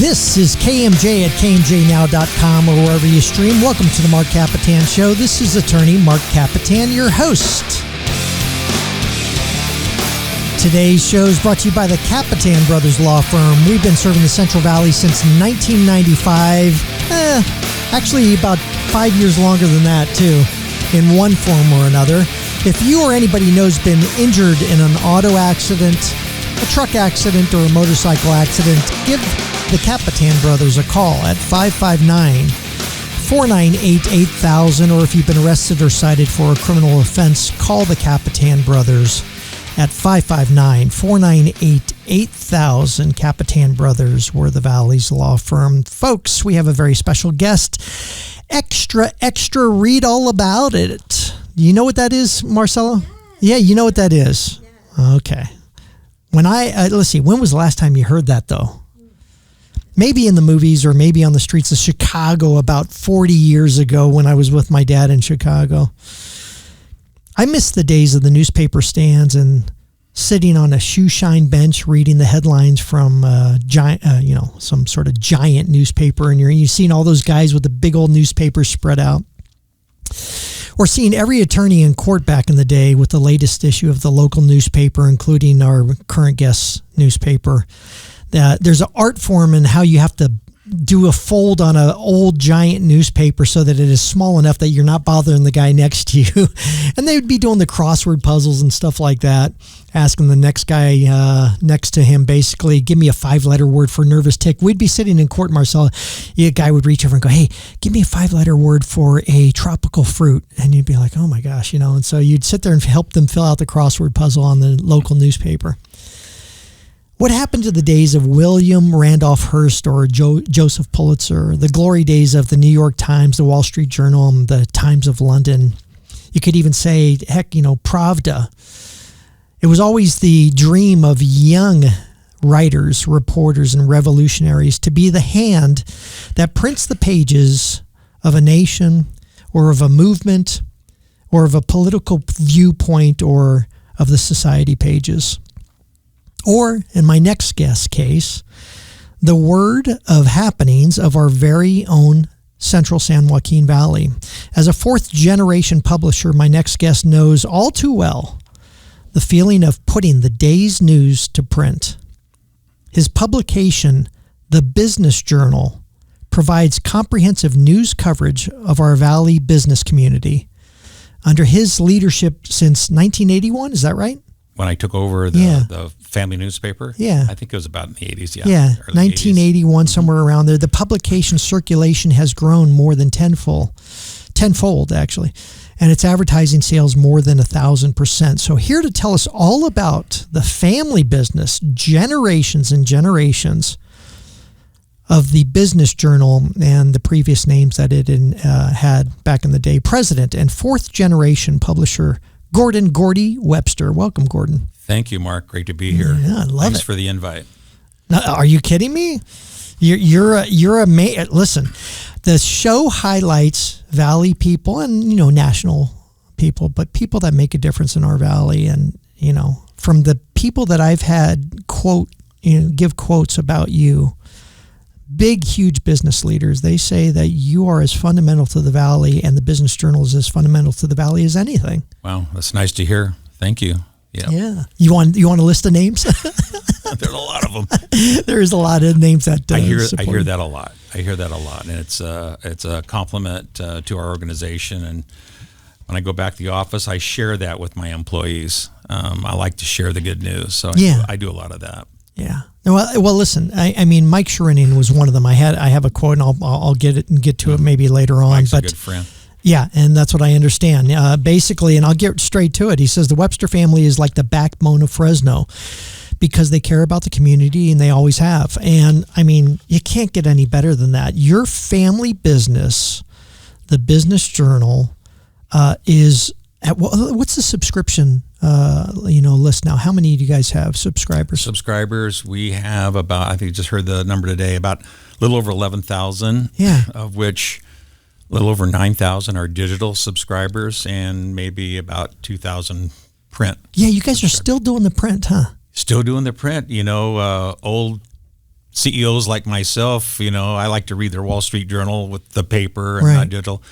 This is KMJ at KMJNow.com or wherever you stream. Welcome to the Marc Kapetan Show. This is attorney Marc Kapetan, your host. Today's show is brought to you by the Kapetan Brothers Law Firm. We've been serving the Central Valley since 1995. Actually, about 5 years longer than that, too, in one form or another. If you or anybody you know has been injured in an auto accident, a truck accident, or a motorcycle accident, give the Kapetan Brothers a call at 559-498-8000, or if you've been arrested or cited for a criminal offense, call the Kapetan Brothers at 559-498-8000. Kapetan Brothers, we're the Valley's law firm. Folks, we have a very special guest. Extra, read all about it. You know what that is, Marcelo? Yeah, you know what that is. Okay. Let's see, when was the last time you heard that, though? Maybe in the movies or maybe on the streets of Chicago about 40 years ago when I was with my dad in Chicago. I miss the days of the newspaper stands and sitting on a shoeshine bench reading the headlines from some sort of giant newspaper, and you've seen all those guys with the big old newspapers spread out. Or seeing every attorney in court back in the day with the latest issue of the local newspaper, including our current guest's newspaper. There's an art form in how you have to do a fold on an old giant newspaper so that it is small enough that you're not bothering the guy next to you. And they would be doing the crossword puzzles and stuff like that, asking the next guy next to him, basically, give me a 5-letter word for nervous tick. We'd be sitting in court, Marcel. A guy would reach over and go, hey, give me a 5-letter word for a tropical fruit. And you'd be like, oh my gosh, And so you'd sit there and help them fill out the crossword puzzle on the local newspaper. What happened to the days of William Randolph Hearst or Joseph Pulitzer, the glory days of the New York Times, the Wall Street Journal, and the Times of London? You could even say, Pravda. It was always the dream of young writers, reporters, and revolutionaries to be the hand that prints the pages of a nation or of a movement or of a political viewpoint or of the society pages. Or, in my next guest case, the word of happenings of our very own Central San Joaquin Valley. As a fourth-generation publisher, my next guest knows all too well the feeling of putting the day's news to print. His publication, The Business Journal, provides comprehensive news coverage of our Valley business community. Under his leadership since 1981, is that right? When I took over the family newspaper, I think it was about in the 80s, Yeah, 1981, 80s. Somewhere around there. The publication circulation has grown more than tenfold actually, and its advertising sales more than 1,000%. So here to tell us all about the family business, generations and generations of the Business Journal and the previous names that it had back in the day, president and fourth-generation publisher Gordon "Gordy" Webster. Welcome, Gordon. Thank you, Mark. Great to be here. Yeah, I love Thanks it. for the invite. Now, are you kidding me? You're amazing. Listen, the show highlights Valley people and national people, but people that make a difference in our Valley. And from the people that I've had give quotes about you. Big, huge business leaders, they say that you are as fundamental to the Valley and the Business Journal is as fundamental to the Valley as anything. Wow, that's nice to hear. Thank you. Yeah. You want a list of names? There's a lot of them. There's a lot of names that I hear that a lot. And it's a compliment to our organization. And when I go back to the office, I share that with my employees. I like to share the good news, so I do a lot of that. Yeah. Well, listen. I mean, Mike Sherinian was one of them. I have a quote, and I'll get to it maybe later on. Mike's a good friend. Yeah, and that's what I understand. Basically, and I'll get straight to it. He says the Webster family is like the backbone of Fresno because they care about the community and they always have. And I mean, you can't get any better than that. Your family business, the Business Journal, is at what's the subscription list now? How many do you guys have subscribers? We have about, I think you just heard the number today, about a little over 11,000. Yeah. Of which a little over 9,000 are digital subscribers and maybe about 2,000 print. Yeah, you guys are still doing the print, huh? Still doing the print. Old CEOs like myself, I like to read their Wall Street Journal with the paper and Right. not digital.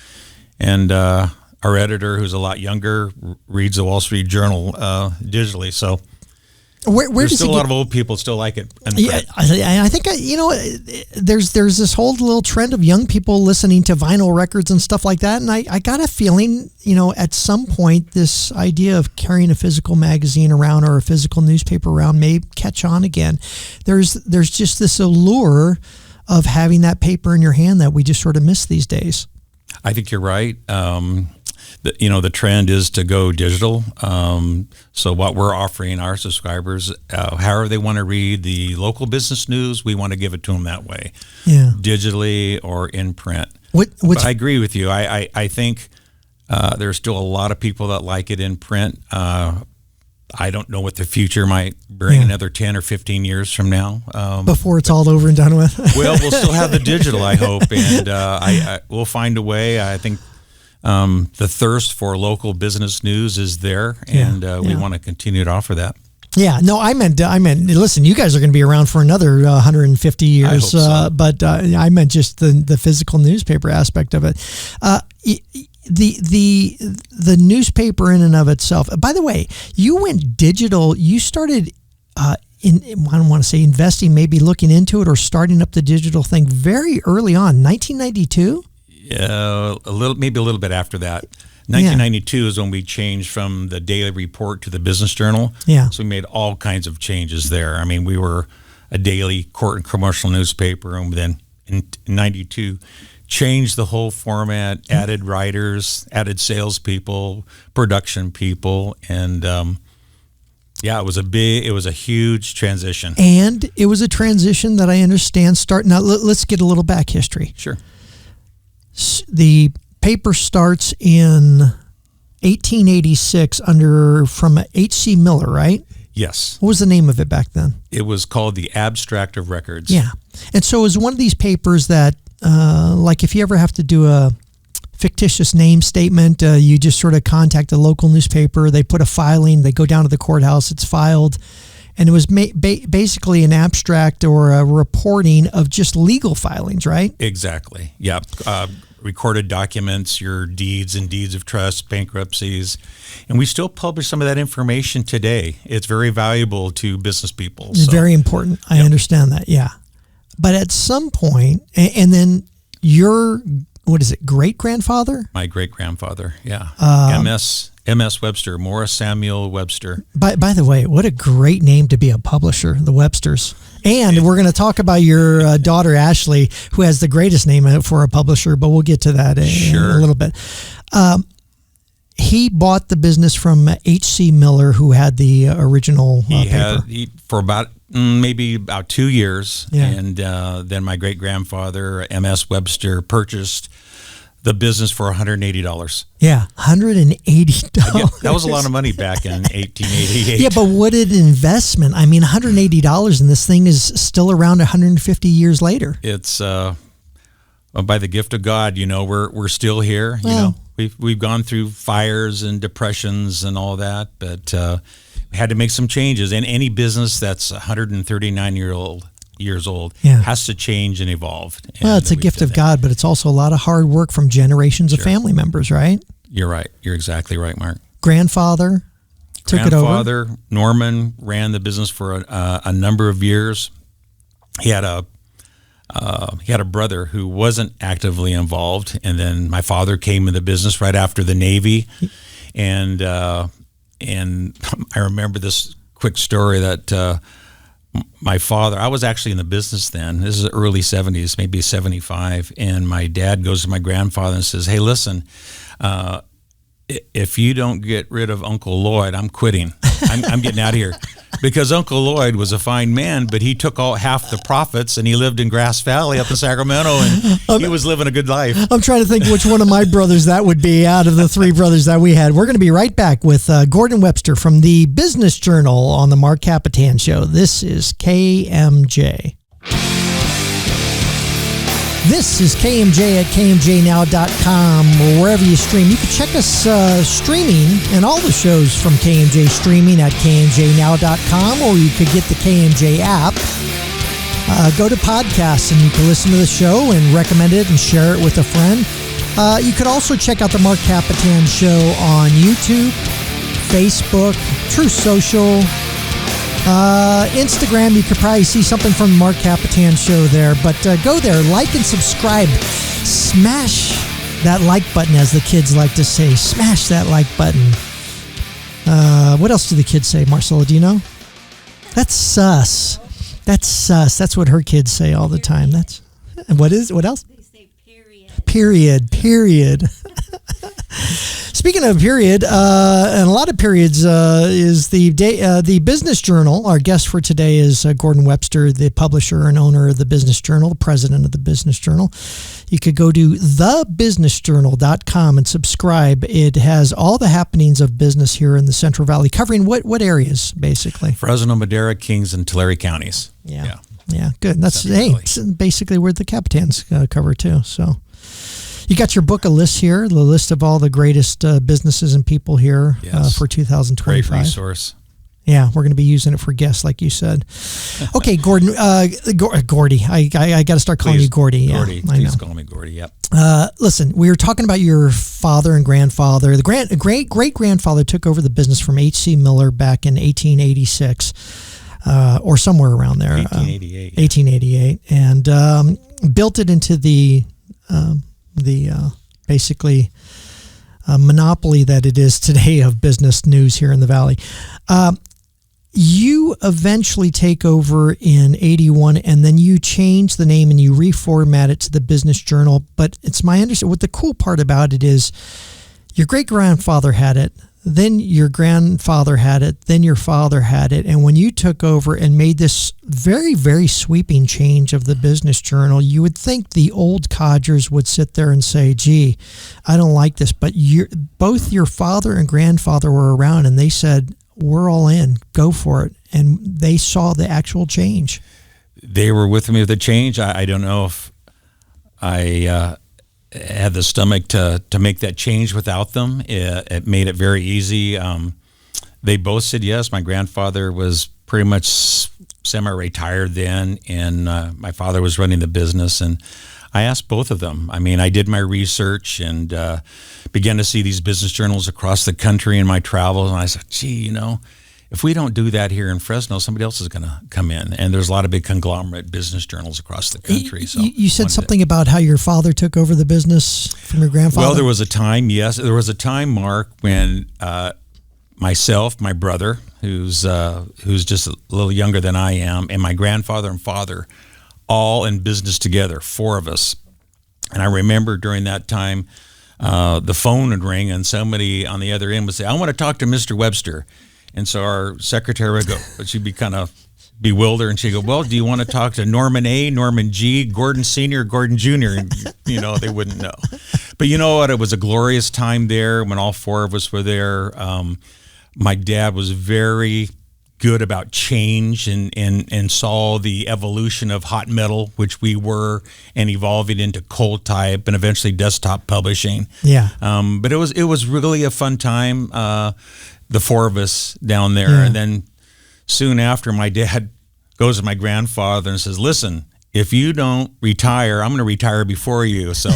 And our editor, who's a lot younger, reads the Wall Street Journal digitally. So Where there's does still it a lot get, of old people still like it. And Yeah, I think there's this whole little trend of young people listening to vinyl records and stuff like that, and I got a feeling, at some point this idea of carrying a physical magazine around or a physical newspaper around may catch on again. There's just this allure of having that paper in your hand that we just sort of miss these days. I think you're right. The trend is to go digital. So what we're offering our subscribers, however they want to read the local business news, we want to give it to them that way, digitally or in print. But I agree with you. I think there's still a lot of people that like it in print. I don't know what the future might bring another 10 or 15 years from now. Before it's all over and done with. Well, we'll still have the digital, I hope, and we'll find a way. I think the thirst for local business news is there, and we want to continue to offer that. Yeah, no, I meant. Listen, you guys are going to be around for another 150 years, I hope so. But I meant just the physical newspaper aspect of it. The newspaper in and of itself. By the way, you went digital. You started I don't want to say investing, maybe looking into it or starting up the digital thing very early on, 1992. Maybe a little bit after that. 1992 is when we changed from the Daily Report to the Business Journal. Yeah. So we made all kinds of changes there. I mean, we were a daily court and commercial newspaper, and then in 92 changed the whole format, added writers, added salespeople, production people, and it was a huge transition. And it was a transition that I understand. Now, let's get a little back history. Sure. The paper starts in 1886 from H.C. Miller, right? Yes. What was the name of it back then? It was called the Abstract of Records. Yeah. And so it was one of these papers that, like if you ever have to do a fictitious name statement, you just sort of contact the local newspaper, they put a filing, they go down to the courthouse, it's filed. And it was basically an abstract or a reporting of just legal filings, right? Exactly. Yeah. Recorded documents, your deeds and deeds of trust, bankruptcies. And we still publish some of that information today. It's very valuable to business people. It's very important. I understand that, yeah. But at some point, and then your, great-grandfather? My great-grandfather, yeah. M.S. Webster, Morris Samuel Webster. By the way, what a great name to be a publisher, the Websters. And we're going to talk about your daughter, Ashley, who has the greatest name for a publisher, but we'll get to that in a little bit. He bought the business from H.C. Miller, who had the original paper. For about maybe about 2 years. Yeah. And then my great-grandfather, M.S. Webster, purchased the business for $180. Yeah, $180. That was a lot of money back in 1888. Yeah, but what an investment. I mean, $180 and this thing is still around 150 years later. It's by the gift of God, we're still here. We've gone through fires and depressions and all that, but we had to make some changes. And any business that's 139 years old has to change and evolve. Well, it's a gift of God, but it's also a lot of hard work from generations of family members, right? You're right. You're exactly right, Mark. Grandfather took it over. Norman, ran the business for a number of years. He had a brother who wasn't actively involved, and then my father came in the business right after the Navy, and I remember this quick story that my father, I was actually in the business then. This is the early 70s, maybe 75, and my dad goes to my grandfather and says, "Hey, listen, if you don't get rid of Uncle Lloyd, I'm quitting. I'm getting out of here." Because Uncle Lloyd was a fine man, but he took half the profits, and he lived in Grass Valley up in Sacramento, and he was living a good life. I'm trying to think which one of my brothers that would be out of the three brothers that we had. We're going to be right back with Gordon Webster from the Business Journal on the Marc Kapetan Show. This is KMJ. This is KMJ at KMJNow.com or wherever you stream. You can check us streaming and all the shows from KMJ streaming at KMJNow.com, or you could get the KMJ app. Go to podcasts and you can listen to the show and recommend it and share it with a friend. You could also check out the Marc Kapetan Show on YouTube, Facebook, True Social, Instagram. You could probably see something from the Marc Kapetan Show there. But go there, like and subscribe. Smash that like button, as the kids like to say. Smash that like button. What else do the kids say, Marcella? Do you know? That's sus. That's sus. That's what her kids say all the time. What else? They say period. Period. Speaking of period, and a lot of periods, is the Business Journal. Our guest for today is Gordon Webster, the publisher and owner of the Business Journal, the president of the Business Journal. You could go to thebusinessjournal.com and subscribe. It has all the happenings of business here in the Central Valley, covering what areas, basically? Fresno, Madera, Kings, and Tulare counties. Yeah, good. That's it's basically where the Kapetans cover too. So you got your book, a list here, the list of all the greatest businesses and people here for 2025. Great resource. Yeah, we're going to be using it for guests, like you said. Okay, Gordon, Gordy. I got to start calling you Gordy. Yeah, Gordy, please call me Gordy. Yep. Listen, we were talking about your father and grandfather. The great-grandfather took over the business from H.C. Miller back in 1886, or somewhere around there. 1888. 1888, and built it into the basically monopoly that it is today of business news here in the Valley. You eventually take over in 81, and then you change the name and you reformat it to the Business Journal. But it's my understanding, what the cool part about it is your great-grandfather had it, then your grandfather had it, then your father had it. And when you took over and made this very, very sweeping change of the Business Journal, you would think the old codgers would sit there and say, gee, I don't like this. But both your father and grandfather were around, and they said, we're all in, go for it. And they saw the actual change. They were with me with the change. I don't know if I had the stomach to make that change without them. It made it very easy. They both said yes. My grandfather was pretty much semi-retired then, and my father was running the business. And I asked both of them. I mean, I did my research and began to see these business journals across the country in my travels. And I said, gee, if we don't do that here in Fresno, somebody else is going to come in. And there's a lot of big conglomerate business journals across the country. So you said something about how your father took over the business from your grandfather? Well, there was a time, Mark, when myself, my brother, who's just a little younger than I am, and my grandfather and father, all in business together, four of us. And I remember during that time, the phone would ring and somebody on the other end would say, I want to talk to Mr. Webster. And so our secretary would go, she'd be kind of bewildered, and she'd go, well, do you want to talk to Norman A., Norman G., Gordon Sr., Gordon Jr.? And, they wouldn't know. But you know what? It was a glorious time there when all four of us were there. My dad was very good about change and saw the evolution of hot metal, which we were, and evolving into cold type and eventually desktop publishing. Yeah. But it was really a fun time. The four of us down there. Yeah. And then soon after, my dad goes to my grandfather and says, listen, if you don't retire, I'm going to retire before you. So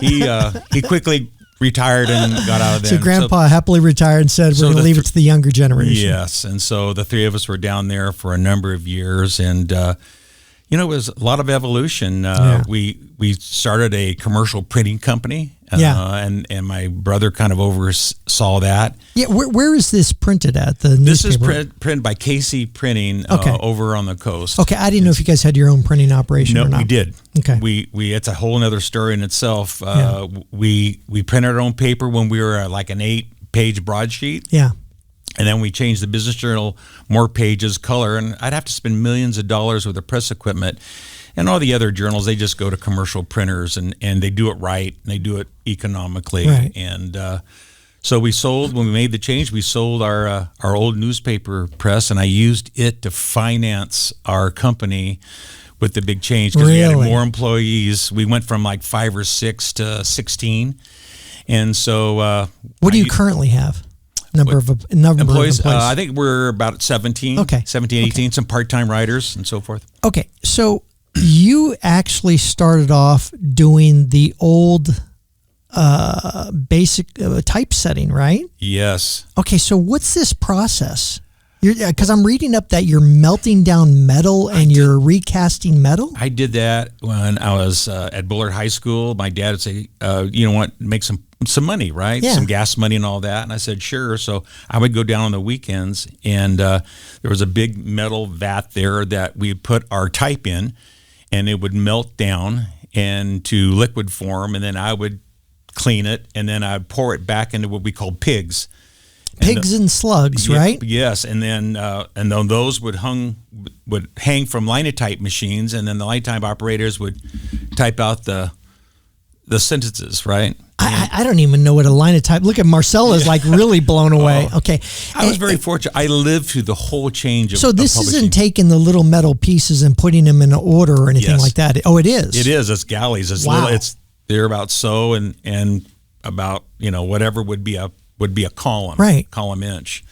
he quickly retired and got out of there. So Grandpa happily retired and said, we're going to leave it to the younger generation. Yes. And so the three of us were down there for a number of years. And, it was a lot of evolution. We started a commercial printing company. And my brother kind of oversaw that. Yeah, where is this printed at? This is printed by Casey Printing over on the coast. Okay, I didn't know if you guys had your own printing operation or not. No, we did. Okay. We it's a whole other story in itself. We printed our own paper when we were like an 8-page broadsheet. Yeah. And then we changed the Business Journal, more pages, color, and I'd have to spend millions of dollars with the press equipment. And all the other journals, they just go to commercial printers and they do it right, and they do it economically. Right. And so when we made the change, we sold our old newspaper press, and I used it to finance our company with the big change because we added more employees. We went from like 5 or 6 to 16. And so what do you currently have? Number of employees. I think we're about 17. Okay. 17, 18, some part-time writers and so forth. Okay, so you actually started off doing the old basic typesetting, right? Yes. Okay, so what's this process? Because I'm reading up that you're melting down metal and you're recasting metal. I did that when I was at Bullard High School. My dad would say, "You know what? Make some money, right? Yeah. Some gas money and all that." And I said, "Sure." So I would go down on the weekends, and there was a big metal vat there that we put our type in, and it would melt down into liquid form, and then I would clean it, and then I'd pour it back into what we call pigs. Pigs and slugs, right? Yes, and then those would hang from linotype machines, and then the linotype operators would type out the sentences, right? I don't even know what a linotype. Look at Marcella's like really blown away. Okay, I was very fortunate. I lived through the whole change of. So this of isn't taking the little metal pieces and putting them in order or anything like that. Oh, it is. It is. It's galleys. It's wow. They're about so and about whatever would be a column, right? Column inch.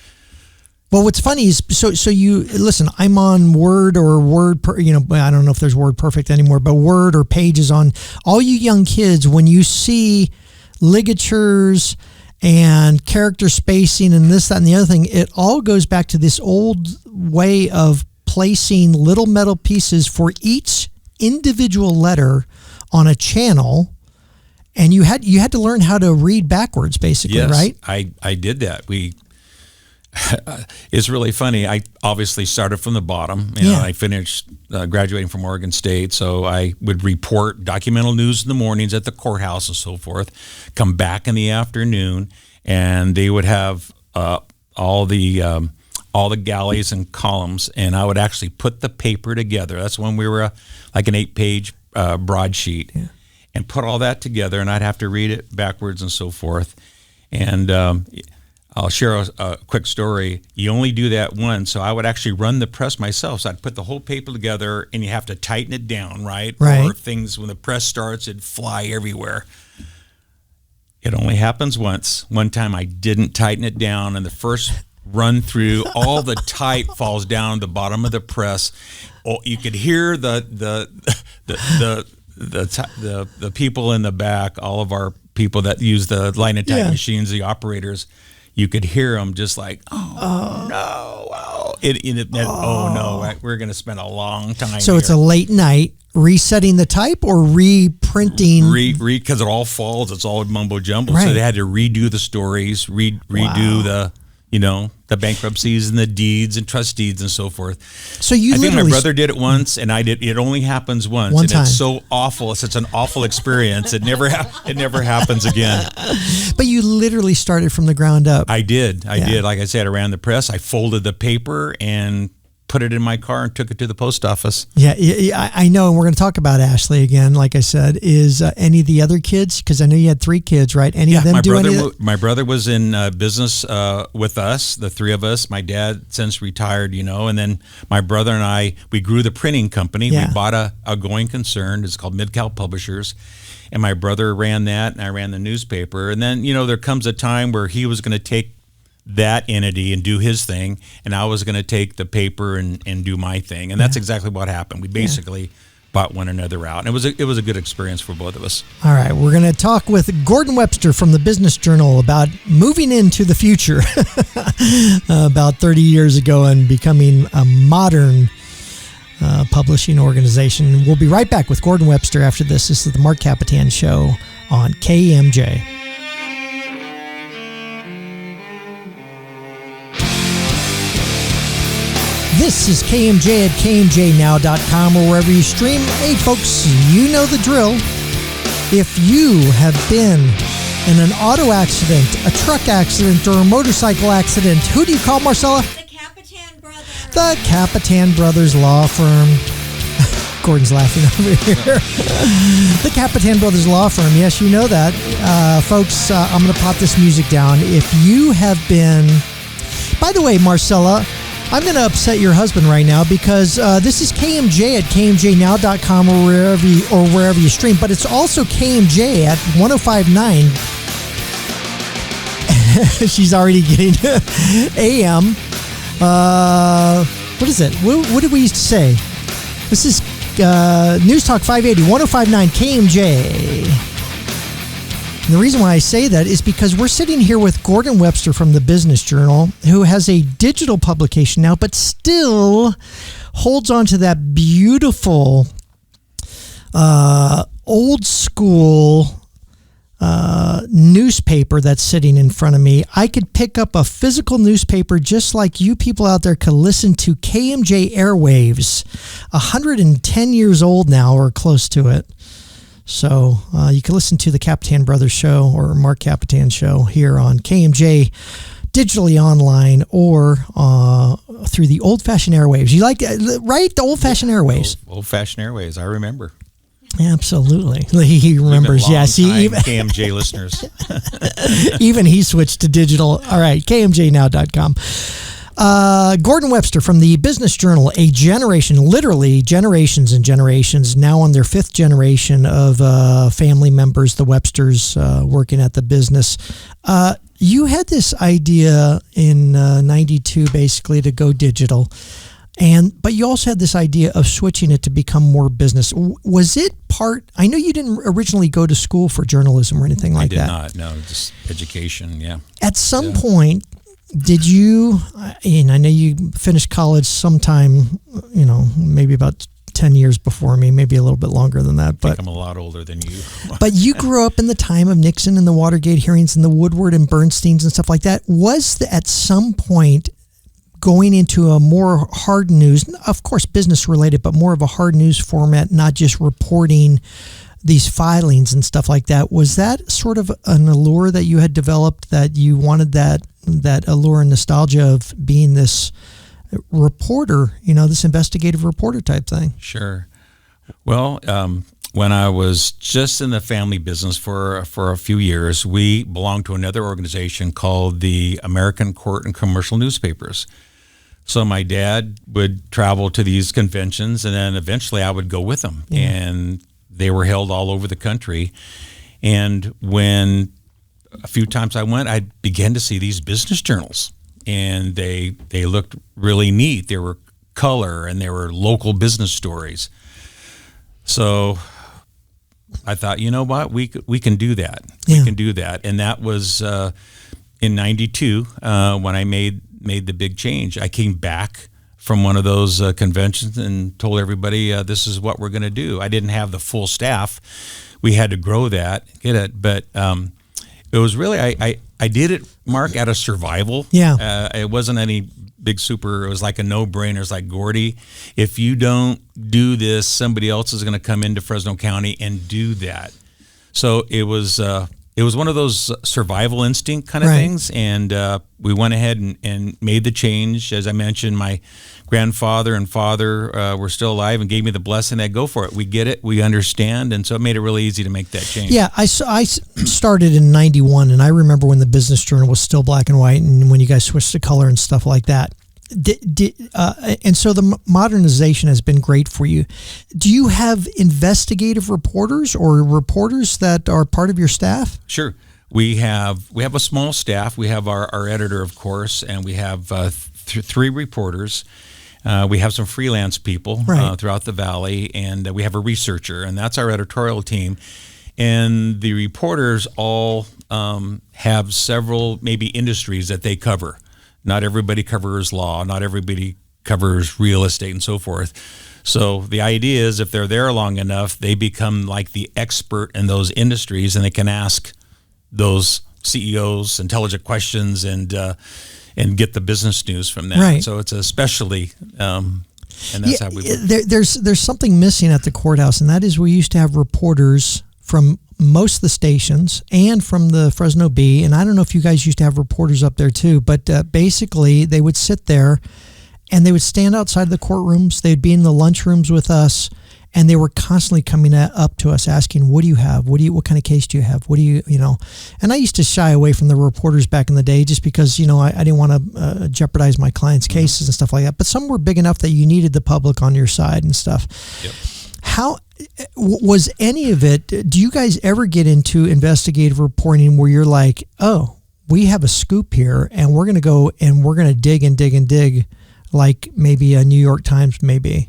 Well, what's funny is so you listen. I'm on Word or Word. I don't know if there's Word Perfect anymore, but Word or Pages on. All you young kids, when you see ligatures and character spacing and this, that, and the other thing, it all goes back to this old way of placing little metal pieces for each individual letter on a channel. And you had to learn how to read backwards, basically, yes, right? I did that. It's really funny. I obviously started from the bottom. I finished graduating from Oregon State, so I would report documental news in the mornings at the courthouse and so forth. Come back in the afternoon, and they would have all the galleys and columns, and I would actually put the paper together. That's when we were like an 8-page broadsheet. Yeah. And put all that together, and I'd have to read it backwards and so forth. And I'll share a quick story. You only do that once, so I would actually run the press myself. So I'd put the whole paper together, and you have to tighten it down, right? Or things, when the press starts, it'd fly everywhere. It only happens once. One time I didn't tighten it down, and the first run through, all the type falls down the bottom of the press. Oh, you could hear the people in the back, all of our people that use the linotype machines, the operators, you could hear them just like, oh no, we're going to spend a long time. So it's a late night resetting the type or reprinting? Because it all falls, it's all mumbo jumbo. Right. So they had to redo the stories, redo the bankruptcies and the deeds and trust deeds and so forth. So I think my brother did it once, and I did. It only happens once, and it's so awful. It's such an awful experience. It never happens again. But you literally started from the ground up. I did. Like I said, I ran the press. I folded the paper and put it in my car and took it to the post office. Yeah, I know. And we're going to talk about Ashley again, like I said. Is any of the other kids, because I know you had 3 kids, right? Any of them my brother was in business with us, the 3 of us. My dad since retired, and then my brother and I, we grew the printing company. Yeah. We bought a going concern. It's called Mid-Cal Publishers. And my brother ran that, and I ran the newspaper. And then, there comes a time where he was going to take that entity and do his thing, and I was going to take the paper and do my thing, and that's exactly what happened. We basically bought one another out, and it was a good experience for both of us. All right, we're going to talk with Gordon Webster from the Business Journal about moving into the future about 30 years ago and becoming a modern publishing organization. We'll be right back with Gordon Webster after this. This is the Marc Kapetan Show on KMJ. This is KMJ at KMJNow.com or wherever you stream. Hey, folks, you know the drill. If you have been in an auto accident, a truck accident, or a motorcycle accident, who do you call, Marcella? The Kapetan Brothers. The Kapetan Brothers Law Firm. Gordon's laughing over here. The Kapetan Brothers Law Firm. Yes, you know that. Folks, I'm going to pop this music down. If you have been... By the way, Marcella, I'm going to upset your husband right now because this is KMJ at KMJNow.com or wherever you stream, but it's also KMJ at 105.9 She's already getting AM. What is it? What did we used to say? This is News Talk 580, 105.9 KMJ. And the reason why I say that is because we're sitting here with Gordon Webster from the Business Journal, who has a digital publication now, but still holds on to that beautiful old school newspaper that's sitting in front of me. I could pick up a physical newspaper just like you people out there could listen to KMJ airwaves, 110 years old now or close to it. So you can listen to the Kapetan Brothers show or Marc Kapetan show here on KMJ, digitally online, or through the old-fashioned airwaves. You like, right? The old-fashioned airwaves. Old-fashioned airwaves. I remember. Absolutely. He remembers. Yeah. See, even KMJ listeners. even he switched to digital. All right. KMJnow.com. Gordon Webster from the Business Journal, a generation, literally generations and generations, now on their fifth generation of family members, the Websters, working at the business. You had this idea in 92 basically to go digital, but you also had this idea of switching it to become more business. Was it part, I know you didn't originally go to school for journalism or anything like that. I did not, no, just education, yeah. At some point, did you, and I know you finished college sometime, maybe about 10 years before me, maybe a little bit longer than that. But I think I'm a lot older than you. But you grew up in the time of Nixon and the Watergate hearings and the Woodward and Bernsteins and stuff like that. Was at some point going into a more hard news, of course business related, but more of a hard news format, not just reporting these filings and stuff like that, was that sort of an allure that you had developed, that you wanted that allure and nostalgia of being this reporter, this investigative reporter type thing? Sure. Well, when I was just in the family business for a few years, we belonged to another organization called the American Court and Commercial Newspapers. So my dad would travel to these conventions, and then eventually I would go with him. Yeah. And they were held all over the country. And when a few times I went, I began to see these business journals, and they looked really neat. They were color, and they were local business stories. So I thought, you know what, we can do that. Yeah. We can do that. And that was in 92 when I made the big change. I came back from one of those conventions and told everybody, this is what we're going to do. I didn't have the full staff. We had to grow that, get it. But it was really, I did it, Mark, out of survival. Yeah. It wasn't any big super, it was like a no-brainer. It's like, Gordy, if you don't do this, somebody else is going to come into Fresno County and do that. So it was one of those survival instinct kind of things, and we went ahead and made the change. As I mentioned, my grandfather and father were still alive and gave me the blessing that go for it. We get it, we understand, and so it made it really easy to make that change. Yeah, I started in 91, and I remember when the Business Journal was still black and white, and when you guys switched to color and stuff like that. And so the modernization has been great for you. Do you have investigative reporters or reporters that are part of your staff? Sure. We have a small staff. We have our editor, of course, and we have three reporters. We have some freelance people throughout the valley, and we have a researcher, and that's our editorial team. And the reporters all have several maybe industries that they cover. Not everybody covers law. Not everybody covers real estate and so forth. So the idea is if they're there long enough, they become like the expert in those industries, and they can ask those CEOs intelligent questions and get the business news from them. Right. So it's a specialty, and that's how we work. There's something missing at the courthouse, and that is we used to have reporters from most of the stations and from the Fresno Bee, and I don't know if you guys used to have reporters up there too, but basically they would sit there and they would stand outside the courtrooms. They'd be in the lunchrooms with us, and they were constantly coming up to us asking, what do you have? What kind of case do you have? What do you know? And I used to shy away from the reporters back in the day just because, I didn't want to jeopardize my clients' cases and stuff like that. But some were big enough that you needed the public on your side and stuff. Yep. How was any of it? Do you guys ever get into investigative reporting where you're like, oh, we have a scoop here, and we're going to go and we're going to dig and dig and dig, like maybe a New York Times maybe.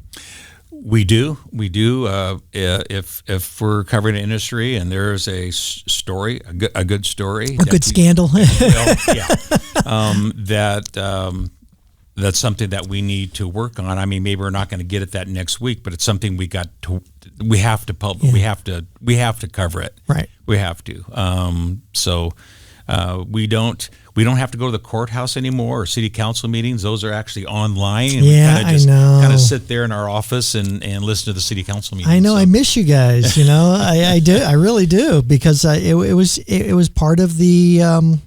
We do. If we're covering an industry and there's a story, a good story, a good scandal, that's something that we need to work on. I mean, maybe we're not going to get it that next week, but it's something we have to publish. We have to cover it. Right. We have to. So we don't have to go to the courthouse anymore or city council meetings. Those are actually online. And we kind of sit there in our office and listen to the city council meetings. I know. So. I miss you guys. I do. I really do, because it was part of the.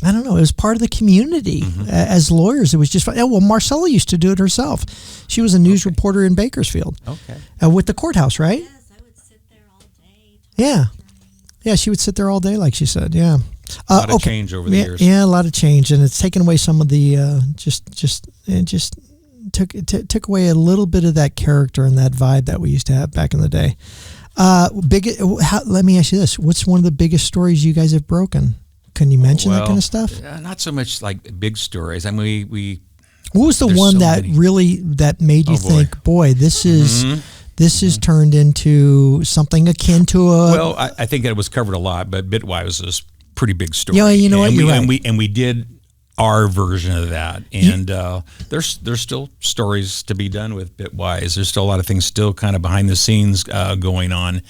I don't know. It was part of the community as lawyers. It was just fun. Well, Marcella used to do it herself. She was a news reporter in Bakersfield. Okay. With the courthouse, right? Yes, I would sit there all day. Yeah, she would sit there all day, like she said. Yeah. A lot of change over the years. Yeah, a lot of change, and it's taken away some of the took away a little bit of that character and that vibe that we used to have back in the day. Let me ask you this: what's one of the biggest stories you guys have broken? Can you mention that kind of stuff? Not so much like big stories. I mean, we. What was the one that made you think, boy, this is turned into something akin to a. Well, I think that it was covered a lot, but Bitwise was a pretty big story. Yeah, you know what? You're right. And we did our version of that, and there's still stories to be done with Bitwise. There's still a lot of things still kind of behind the scenes going on.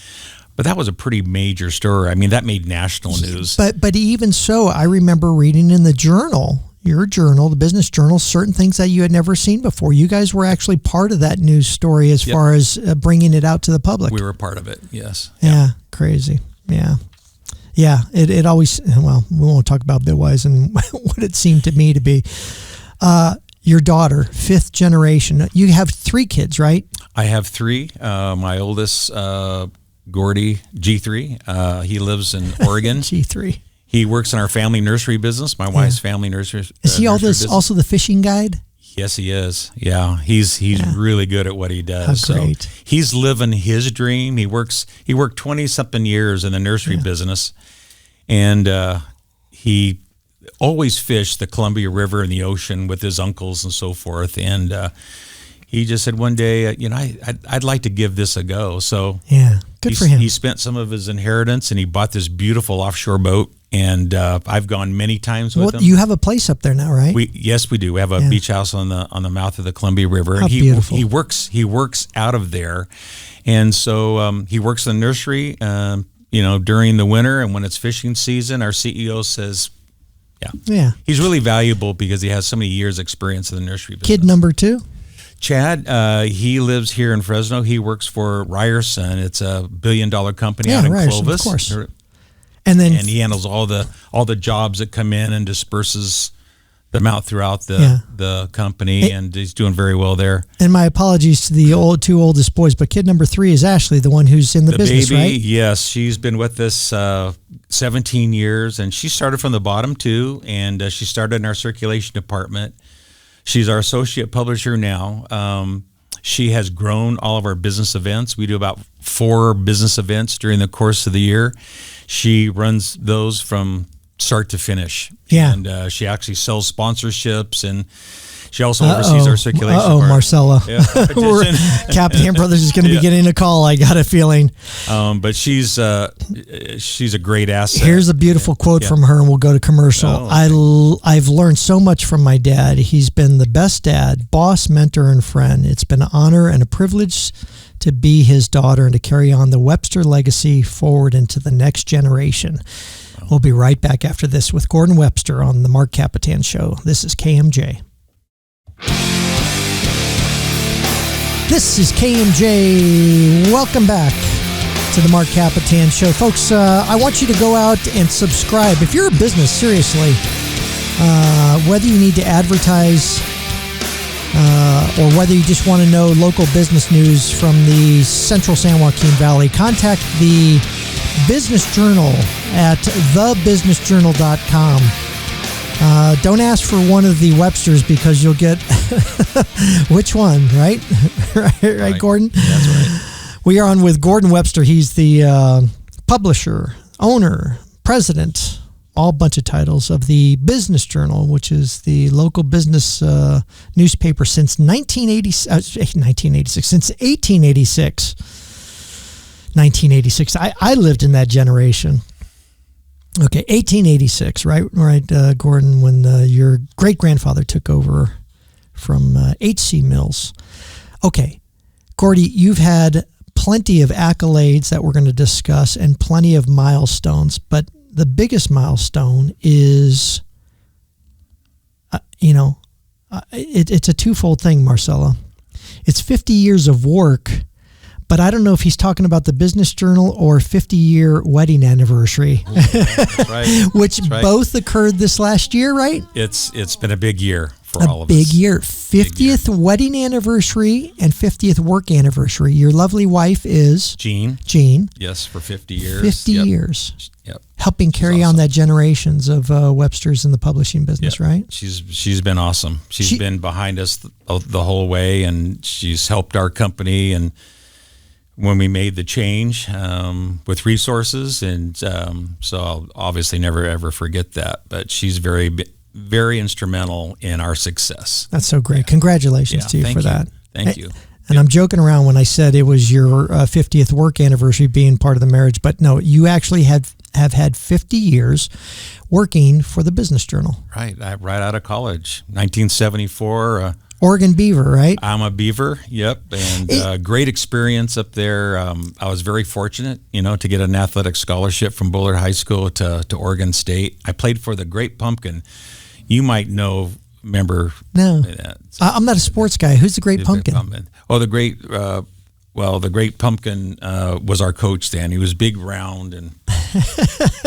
But that was a pretty major story. I mean, that made national news. But even so, I remember reading in the journal, your journal, the business journal, certain things that you had never seen before. You guys were actually part of that news story as far as bringing it out to the public. We were part of it, yes. Yeah, crazy. Yeah. Yeah, it always, well, we won't talk about Bitwise and what it seemed to me to be. Your daughter, fifth generation. You have 3 kids, right? I have 3. My oldest... Gordy, G3. He lives in Oregon. G3. He works in our family nursery business, my wife's family nursery. Is he also the fishing guide? Yes, he is. Yeah, he's really good at what he does. How great. So he's living his dream. He worked 20-something years in the nursery business, and he always fished the Columbia River and the ocean with his uncles and so forth. And he just said one day, I'd like to give this a go. So good for him. He spent some of his inheritance and he bought this beautiful offshore boat. And I've gone many times with him. You have a place up there now, right? Yes, we do. We have a beach house on the mouth of the Columbia River. How beautiful. He works out of there, and so he works in the nursery. During the winter and when it's fishing season, our CEO says, he's really valuable because he has so many years' experience in the nursery business. Kid number 2. Chad, he lives here in Fresno. He works for Ryerson. It's a billion-dollar company out in Ryerson, Clovis. Of course. And he handles all the jobs that come in and disperses them out throughout the company, and he's doing very well there. And my apologies to the 2 oldest boys, but kid number 3 is Ashley, the one who's in the business, baby, right? Yes, she's been with us 17 years, and she started from the bottom too, and she started in our circulation department. She's our associate publisher now. She has grown all of our business events. We do about 4 business events during the course of the year. She runs those from start to finish. Yeah. And she actually sells sponsorships, and she also oversees our circulation. Marcella. Yeah. Kapetan Brothers is going to be getting a call, I got a feeling. But she's a great asset. Here's a beautiful quote from her, and we'll go to commercial. I've learned so much from my dad. He's been the best dad, boss, mentor, and friend. It's been an honor and a privilege to be his daughter and to carry on the Webster legacy forward into the next generation. We'll be right back after this with Gordon Webster on the Marc Kapetan Show. This is KMJ. This is KMJ. Welcome back to the Marc Kapetan Show. Folks, I want you to go out and subscribe. If you're a business, seriously, whether you need to advertise or whether you just want to know local business news from the Central San Joaquin Valley, contact the Business Journal at thebusinessjournal.com. Don't ask for one of the Websters because you'll get which one, right? right, Gordon? That's right. We are on with Gordon Webster. He's the publisher, owner, president, all bunch of titles of the Business Journal, which is the local business newspaper since 1986, since 1886. 1986. I lived in that generation. Okay, 1886, right, Gordon, when your great-grandfather took over from H.C. Mills. Okay, Gordy, you've had plenty of accolades that we're going to discuss and plenty of milestones, but the biggest milestone is, it's a twofold thing, Marcella. It's 50 years of work, but I don't know if he's talking about the Business Journal or 50-year wedding anniversary. Ooh, that's right. Which that's right. both occurred this last year, right? It's been a big year for all of us. A big year. 50th wedding anniversary and 50th work anniversary. Your lovely wife is? Jean. Yes, for 50 years. 50 years. Yep. Helping carry on that generations of Websters in the publishing business, right? She's been awesome. She's been behind us the whole way, and she's helped our company. And when we made the change with resources, and so I'll obviously never ever forget that. But she's very, very instrumental in our success. That's so great. Congratulations to you for that. Thank you. And I'm joking around when I said it was your 50th work anniversary being part of the marriage, but no, you actually have had 50 years working for the Business Journal. Right out of college, 1974. Oregon Beaver, right? I'm a Beaver, yep, and great experience up there. I was very fortunate, to get an athletic scholarship from Bullard High School to Oregon State. I played for the Great Pumpkin. You might remember. No, that. I'm not a sports guy. Who's the Great Pumpkin? Oh, the Great Pumpkin was our coach then. He was big, round, and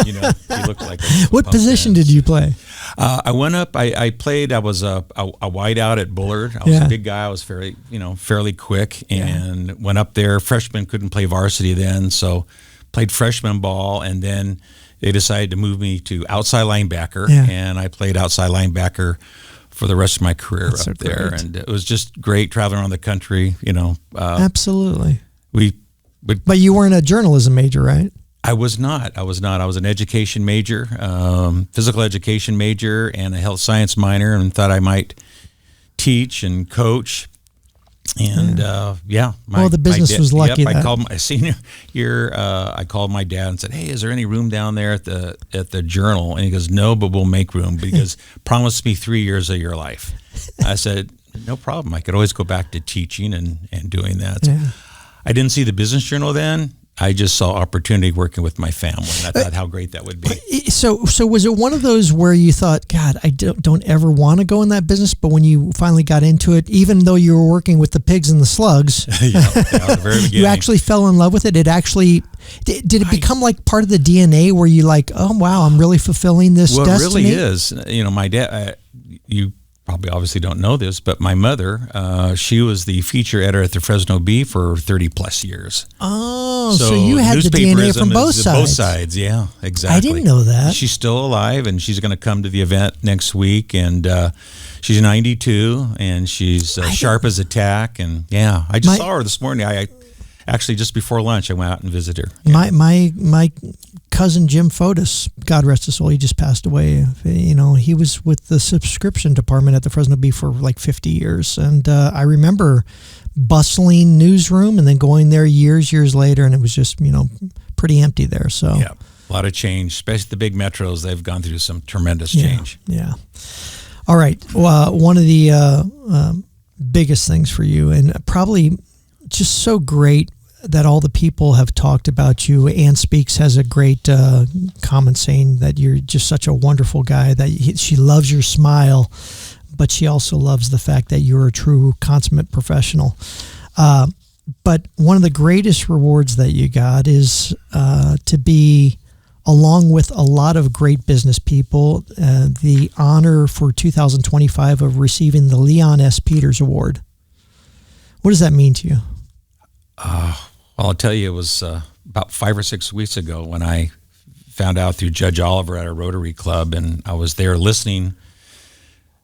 he looked like a What position did you play? I went up. I played. I was a wideout at Bullard. I was a big guy. I was fairly quick, and went up there. Freshmen couldn't play varsity then, so played freshman ball, and then they decided to move me to outside linebacker, and I played outside linebacker for the rest of my career up there, and it was just great traveling around the country. Absolutely. But you weren't a journalism major, right? I was not. I was an education major, physical education major, and a health science minor, and thought I might teach and coach. And the business was lucky. I called my senior year. I called my dad and said, "Hey, is there any room down there at the Journal?" And he goes, "No, but we'll make room because promise me 3 years of your life." I said, "No problem. I could always go back to teaching and doing that." So I didn't see the Business Journal then. I just saw opportunity working with my family, and I thought how great that would be. So was it one of those where you thought, God, I don't ever want to go in that business, but when you finally got into it, even though you were working with the pigs and the slugs, at the very beginning, you actually fell in love with it? It actually, did it become like part of the DNA where you like, oh, wow, I'm really fulfilling this destiny? Well, it really is. My dad, you probably obviously don't know this, but my mother, she was the feature editor at the Fresno Bee for 30 plus years. Oh, so you had the DNA from both sides. Both sides, yeah, exactly. I didn't know that. She's still alive, and she's going to come to the event next week, and she's 92, and she's sharp as a tack, and I just saw her this morning. I actually, just before lunch, I went out and visited her. Yeah. My cousin Jim Fotis, God rest his soul, he just passed away. He was with the subscription department at the Fresno Bee for like 50 years. And I remember bustling newsroom and then going there years later, and it was just, pretty empty there. So yeah, a lot of change, especially the big metros. They've gone through some tremendous change. Yeah. All right. Well, one of the biggest things for you, and probably just so great that all the people have talked about you. Ann Speaks has a great comment saying that you're just such a wonderful guy, that she loves your smile, but she also loves the fact that you're a true consummate professional. But one of the greatest rewards that you got is to be, along with a lot of great business people, the honor for 2025 of receiving the Leon S. Peters Award. What does that mean to you? Well, I'll tell you, it was about 5 or 6 weeks ago when I found out through Judge Oliver at a Rotary Club, and I was there listening,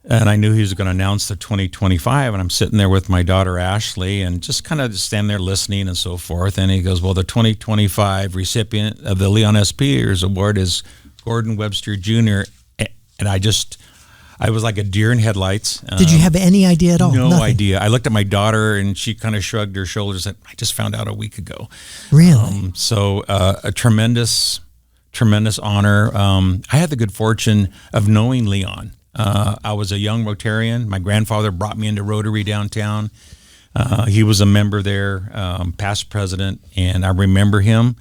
and I knew he was going to announce the 2025, and I'm sitting there with my daughter Ashley and just kind of standing there listening and so forth, and he goes, well, the 2025 recipient of the Leon S. Peters Award is Gordon Webster Jr., and I was like a deer in headlights. Did you have any idea at all? No Nothing. idea. I looked at my daughter, and she kind of shrugged her shoulders. And I just found out a week ago. Really? So a tremendous honor. I had the good fortune of knowing Leon. I was a young Rotarian. My grandfather brought me into Rotary downtown. He was a member there, past president, and I remember him.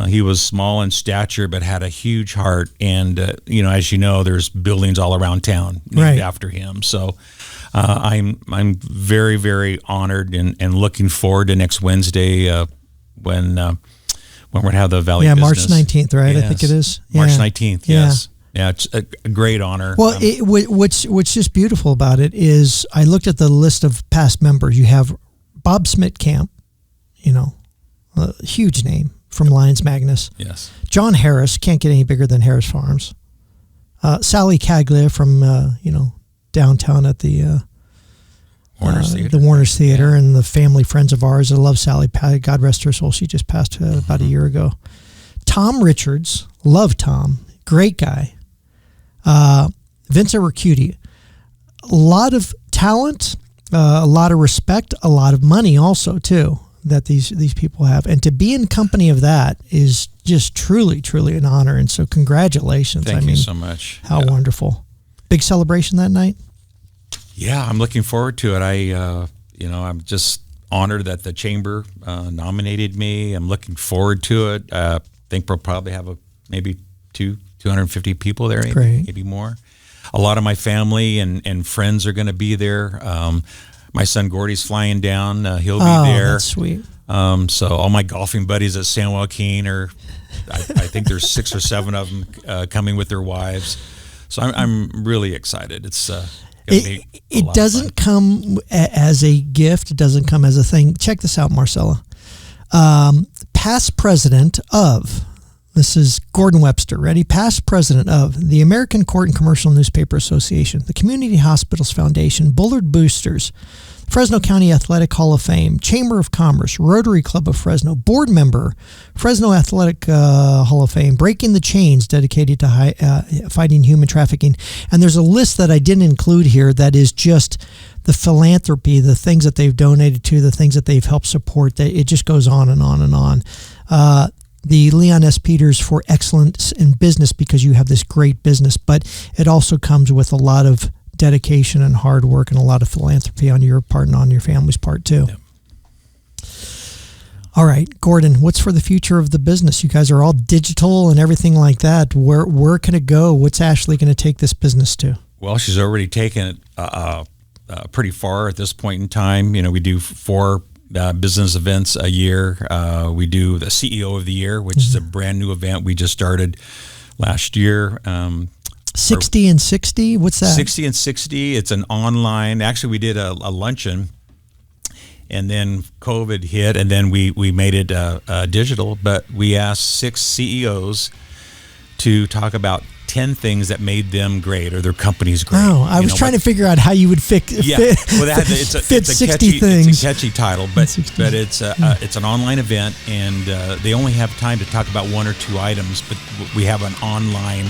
He was small in stature, but had a huge heart. And, as you know, there's buildings all around town named after him. So I'm very, very honored and looking forward to next Wednesday when we're going to have the Valley Business. March 19th, right? Yes. I think it is. March 19th, yes. Yeah, it's a great honor. Well, what's just beautiful about it is I looked at the list of past members. You have Bob Smitkamp, a huge name from Lions Magnus. Yes. John Harris, can't get any bigger than Harris Farms. Sally Caglia from, downtown at the Warner's Theater, and the family friends of ours. I love Sally. God rest her soul. She just passed about a year ago. Tom Richards, love Tom, great guy. Vincent Ricciuti, a lot of talent, a lot of respect, a lot of money also too that these people have, and to be in company of that is just truly an honor. And so congratulations. Thank you so much. How wonderful. Big celebration that night. Yeah, I'm looking forward to it. I'm just honored that the chamber nominated me. I'm looking forward to it. I think we'll probably have maybe 250 people there, maybe more. A lot of my family and friends are going to be there. My son Gordy's flying down. He'll be there. That's sweet. So all my golfing buddies at San Joaquin I think there's 6 or 7 of them coming with their wives. So I'm really excited. It's it doesn't come as a gift. It doesn't come as a thing. Check this out, Marcella. Past president of, this is Gordon Webster, ready? Past president of the American Court and Commercial Newspaper Association, the Community Hospitals Foundation, Bullard Boosters, Fresno County Athletic Hall of Fame, Chamber of Commerce, Rotary Club of Fresno, board member, Fresno Athletic Hall of Fame, Breaking the Chains, dedicated to fighting human trafficking. And there's a list that I didn't include here that is just the philanthropy, the things that they've donated to, the things that they've helped support. It just goes on and on and on. The Leon S. Peters for excellence in business, because you have this great business, but it also comes with a lot of dedication and hard work and a lot of philanthropy on your part and on your family's part too. Yep. All right, Gordon, what's for the future of the business? You guys are all digital and everything like that. Where can it go? What's Ashley going to take this business to? Well, she's already taken it pretty far at this point in time. We do 4 business events a year. We do the CEO of the Year, which is a brand new event we just started last year. 60 and 60? What's that? 60 and 60. It's an online. Actually, we did a luncheon, and then COVID hit, and then we made it digital. But we asked 6 CEOs to talk about 10 things that made them great or their companies great. Oh, I was trying to figure out how you would fit 60 things. It's a catchy title, but it's an online event, and they only have time to talk about 1 or 2 items. But we have an online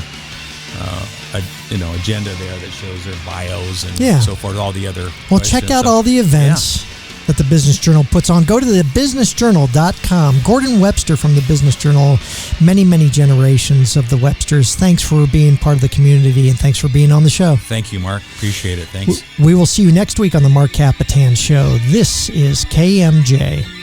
agenda there that shows their bios and so forth, all the other questions. Check out all the events that the Business Journal puts on. Go to thebusinessjournal.com. Gordon Webster from the Business Journal, many generations of the Websters. Thanks for being part of the community, and thanks for being on the show. Thank you, Mark. Appreciate it. Thanks. We will see you next week on the Marc Kapetan Show. This is KMJ.